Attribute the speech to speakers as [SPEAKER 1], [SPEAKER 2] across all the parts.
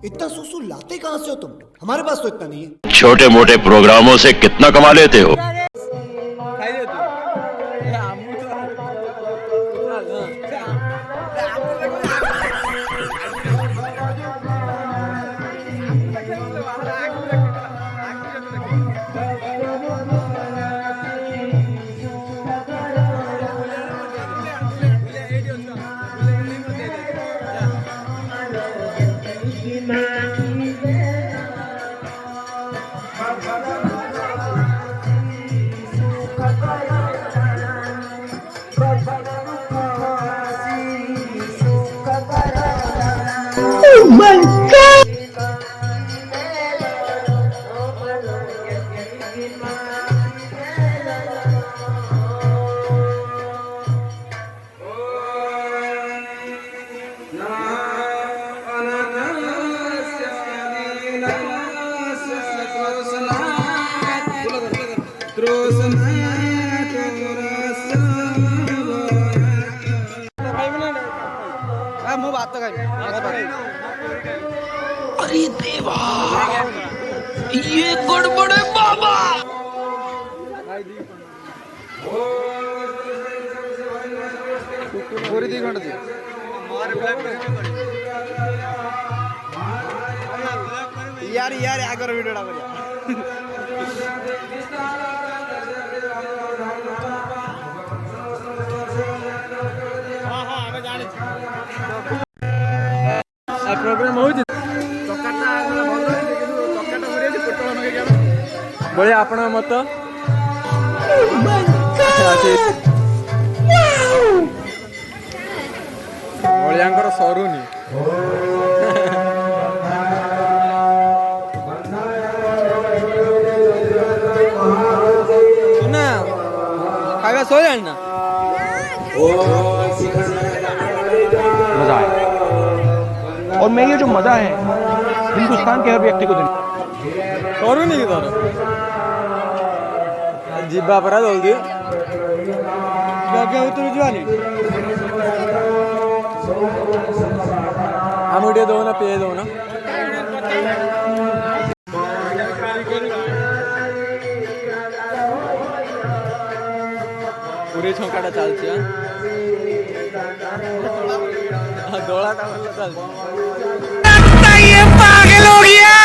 [SPEAKER 1] इतना सुसु लाते कहां से हो तुम? हमारे पास तो इतना नहीं है।
[SPEAKER 2] छोटे मोटे प्रोग्रामों से कितना कमा लेते हो?
[SPEAKER 3] Oh my God!
[SPEAKER 2] अरे देवा, ये गड़बड़ है बाबा।
[SPEAKER 4] पूरी 2 घंटे यार यार आगर वीडियो प्रोग्राम हो बड़े आपण मत बड़ियांकर सरुनी सुना खाଇବା सोया ना
[SPEAKER 5] मजा आया और मैं ये जो मजा है हिंदुस्तान के हर व्यक्ति को देना
[SPEAKER 4] करूनी कि तार जीवा परा जल्दी क्या उतर जानी हम उठे दो ना पे दो ना पूरे छकाटा चलती है दोड़ा का चलती
[SPEAKER 3] ये पागल हो गया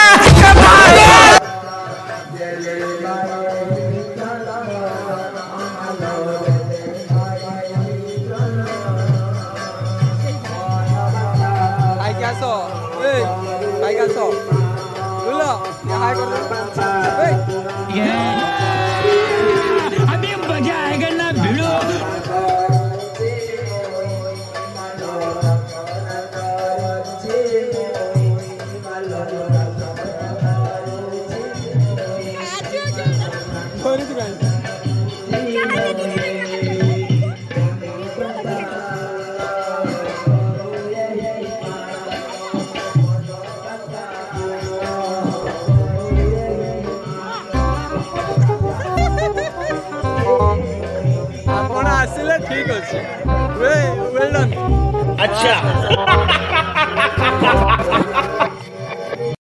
[SPEAKER 3] अभी मजा आएगा ना भिड़ो
[SPEAKER 4] ठीक अच्छे वेल डन अच्छा